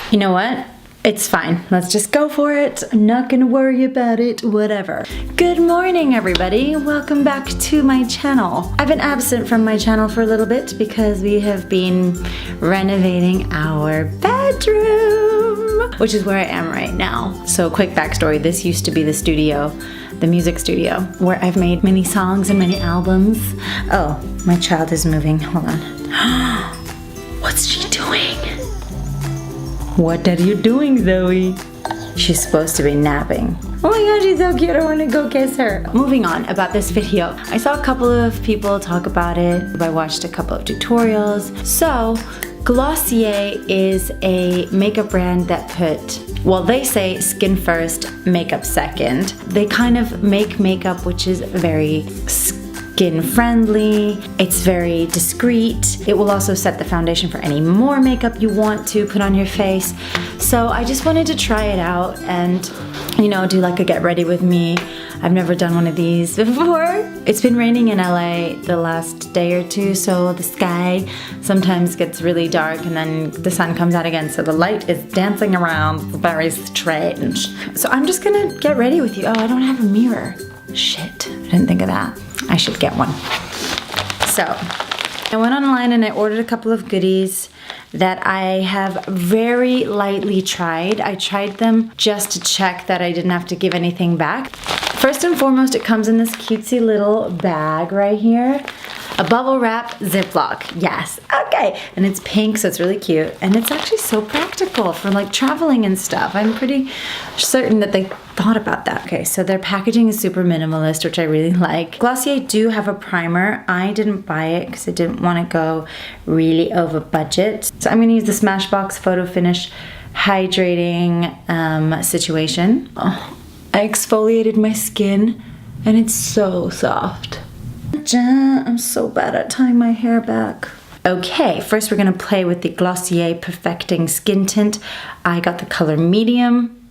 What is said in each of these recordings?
You know what? It's fine. Let's just go for it. I'm not gonna worry about it, whatever. Good morning, everybody. Welcome back to my channel. I've been absent from my channel for a little bit because we have been renovating our bedroom, which is where I am right now. So quick backstory, this used to be the studio, the music studio, where I've made many songs and many albums. Oh, my child is moving, hold on. What's she doing? What are you doing, Zoe? She's supposed to be napping. Oh my god, she's so cute, I want to go kiss her. Moving on about this video. I saw a couple of people talk about it. I watched a couple of tutorials. So, Glossier is a makeup brand that put, well, they say skin first, makeup second. They kind of make makeup which is very skin friendly, it's very discreet. It will also set the foundation for any more makeup you want to put on your face. So I just wanted to try it out and, you know, do like a get ready with me. I've never done one of these before. It's been raining in LA the last day or two, so the sky sometimes gets really dark and then the sun comes out again, so the light is dancing around, very strange. So I'm just gonna get ready with you. Oh, I don't have a mirror. Shit, I didn't think of that. I should get one. So, I went online and I ordered a couple of goodies that I have very lightly tried. I tried them just to check that I didn't have to give anything back. First and foremost, it comes in this cutesy little bag right here. A bubble wrap Ziploc, yes, okay. And it's pink, so it's really cute. And it's actually so practical for like traveling and stuff. I'm pretty certain that they thought about that. Okay, so their packaging is super minimalist, which I really like. Glossier do have a primer. I didn't buy it because I didn't want to go really over budget. So I'm gonna use the Smashbox Photo Finish Hydrating situation. Oh, I exfoliated my skin and it's so soft. I'm so bad at tying my hair back. Okay, first we're gonna play with the Glossier Perfecting Skin Tint. I got the color medium.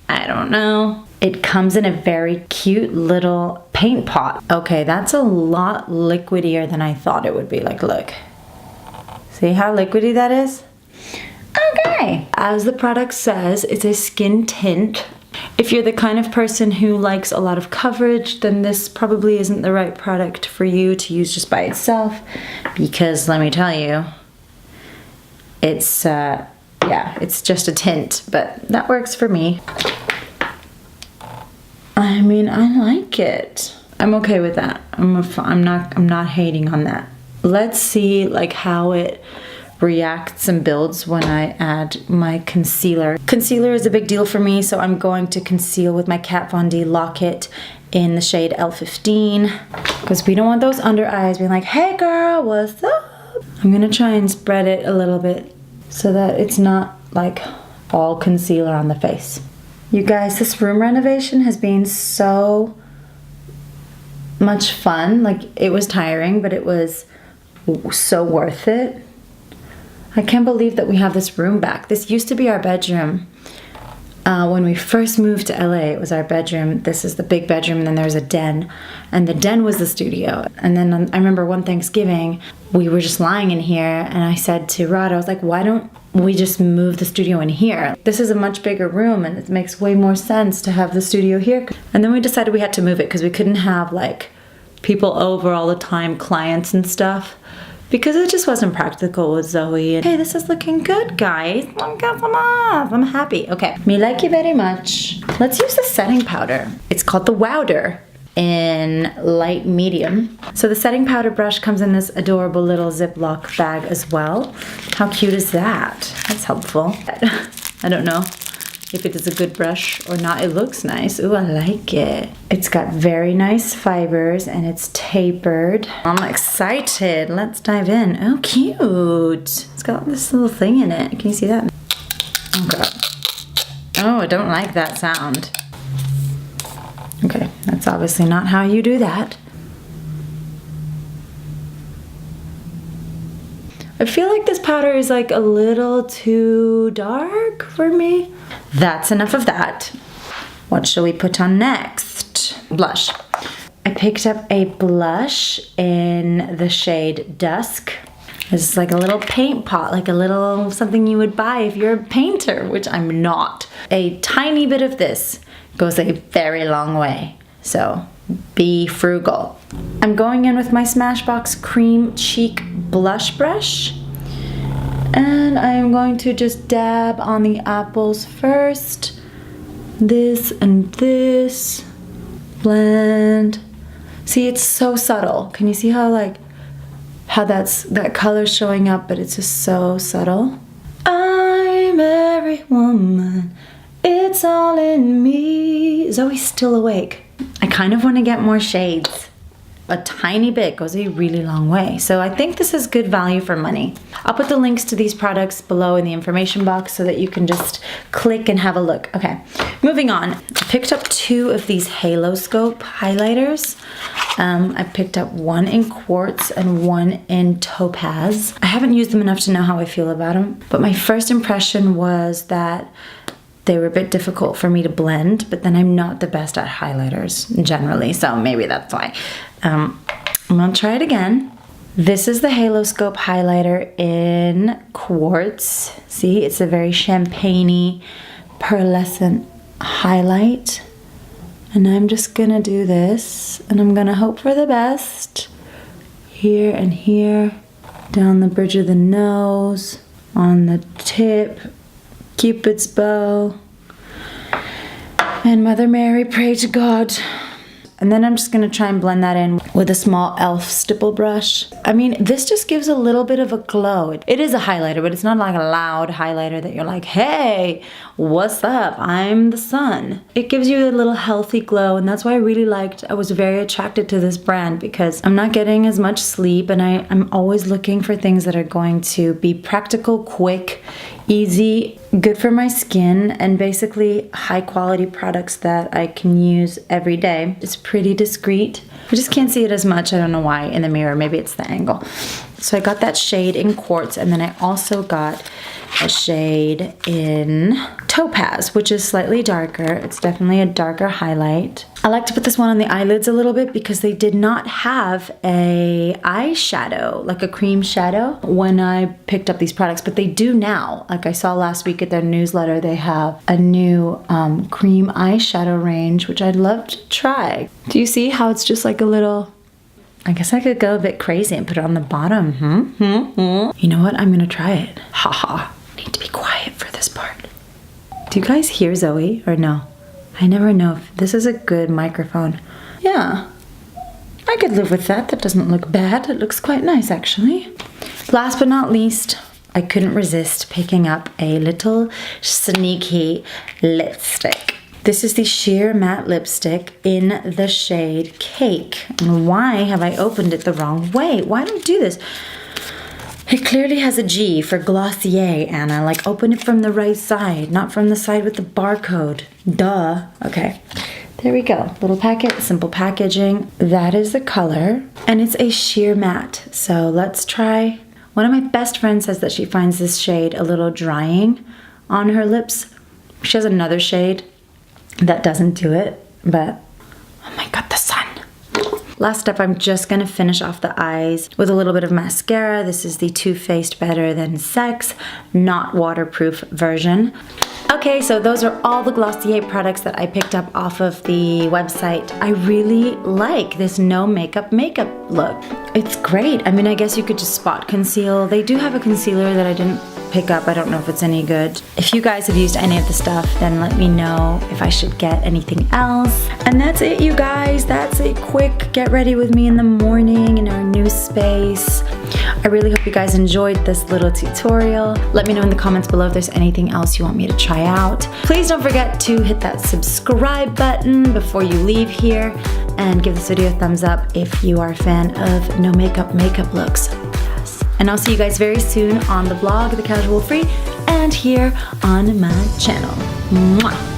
I don't know. It comes in a very cute little paint pot. Okay, that's a lot liquidier than I thought it would be. Like, look. See how liquidy that is? Okay. As the product says, it's a skin tint. If you're the kind of person who likes a lot of coverage, then this probably isn't the right product for you to use just by itself, because let me tell you, it's yeah, it's just a tint, but that works for me. I mean, I like it. I'm okay with that. I'm not hating on that. Let's see like how it reacts and builds when I add my concealer. Concealer is a big deal for me, so I'm going to conceal with my Kat Von D Lock-It in the shade L15, because we don't want those under eyes being like, hey girl, what's up? I'm gonna try and spread it a little bit so that it's not like all concealer on the face. You guys, this room renovation has been so much fun. Like, it was tiring, but it was so worth it. I can't believe that we have this room back. This used to be our bedroom. When we first moved to LA, it was our bedroom. This is the big bedroom, and then there's a den. And the den was the studio. And then I remember one Thanksgiving, we were just lying in here, and I said to Rod, I was like, why don't we just move the studio in here? This is a much bigger room, and it makes way more sense to have the studio here. And then we decided we had to move it because we couldn't have like people over all the time, clients and stuff, because it just wasn't practical with Zoe. And hey, this is looking good, guys. I'm happy. Okay, me like you very much. Let's use the setting powder. It's called the Wowder in light medium. So the setting powder brush comes in this adorable little Ziploc bag as well. How cute is that? That's helpful. I don't know if it is a good brush or not. It looks nice. Ooh, I like it. It's got very nice fibers and it's tapered. I'm excited. Let's dive in. Oh, cute. It's got this little thing in it. Can you see that? Oh, God. Oh, I don't like that sound. Okay, that's obviously not how you do that. I feel like this powder is like a little too dark for me. That's enough of that. What shall we put on next? Blush. I picked up a blush in the shade Dusk. This is like a little paint pot, like a little something you would buy if you're a painter, which I'm not. A tiny bit of this goes a very long way. So be frugal. I'm going in with my Smashbox Cream Cheek Blush Brush. And I'm going to just dab on the apples first. This and this. Blend. See, it's so subtle. Can you see how that color's showing up, but it's just so subtle? I'm every woman. It's all in me. Zoe's still awake. I kind of want to get more shades. A tiny bit goes a really long way. So I think this is good value for money. I'll put the links to these products below in the information box so that you can just click and have a look. Okay, moving on. I picked up 2 of these Haloscope highlighters. I picked up one in Quartz and one in Topaz. I haven't used them enough to know how I feel about them, but my first impression was that they were a bit difficult for me to blend, but then I'm not the best at highlighters generally, so maybe that's why. I'm gonna try it again. This is the Haloscope highlighter in Quartz. See, it's a very champagne-y, pearlescent highlight. And I'm just gonna do this, and I'm gonna hope for the best. Here and here, down the bridge of the nose, on the tip, Cupid's bow, and Mother Mary, pray to God. And then I'm just gonna try and blend that in with a small e.l.f. stipple brush. I mean, this just gives a little bit of a glow. It is a highlighter, but it's not like a loud highlighter that you're like, hey, what's up? I'm the sun. It gives you a little healthy glow, and that's why I was very attracted to this brand, because I'm not getting as much sleep, and I'm always looking for things that are going to be practical, quick, easy, good for my skin, and basically high quality products that I can use every day. It's pretty discreet. I just can't see it as much. I don't know why in the mirror. Maybe it's the angle. So I got that shade in Quartz, and then I also got a shade in Topaz, which is slightly darker. It's definitely a darker highlight. I like to put this one on the eyelids a little bit because they did not have a eyeshadow, like a cream shadow, when I picked up these products, but they do now. Like I saw last week at their newsletter, they have a new cream eyeshadow range, which I'd love to try. Do you see how it's just like a little... I guess I could go a bit crazy and put it on the bottom. You know what? I'm gonna try it. Haha. Need to be quiet for this part. Do you guys hear Zoe or no? I never know if this is a good microphone. Yeah, I could live with that. That doesn't look bad. It looks quite nice, actually. Last but not least, I couldn't resist picking up a little sneaky lipstick. This is the Sheer Matte Lipstick in the shade Cake. And why have I opened it the wrong way? Why don't I do this? It clearly has a G for Glossier, Anna. Like, open it from the right side, not from the side with the barcode. Duh. Okay, there we go. Little packet, simple packaging. That is the color, and it's a sheer matte. So let's try. One of my best friends says that she finds this shade a little drying on her lips. She has another shade that doesn't do it, but oh my God, the sun. Last up, I'm just gonna finish off the eyes with a little bit of mascara. This is the Too Faced Better Than Sex, not waterproof version. Okay, so those are all the Glossier products that I picked up off of the website. I really like this no makeup look. It's great. I mean, I guess you could just spot conceal. They do have a concealer that I didn't pick up. I don't know if it's any good. If you guys have used any of the stuff, then let me know if I should get anything else. And that's it, you guys. That's a quick get ready with me in the morning in our new space. I really hope you guys enjoyed this little tutorial. Let me know in the comments below if there's anything else you want me to try out. Please don't forget to hit that subscribe button before you leave here, and give this video a thumbs up if you are a fan of no makeup looks. Yes. And I'll see you guys very soon on the blog, The Casual Free, and here on my channel. Mwah!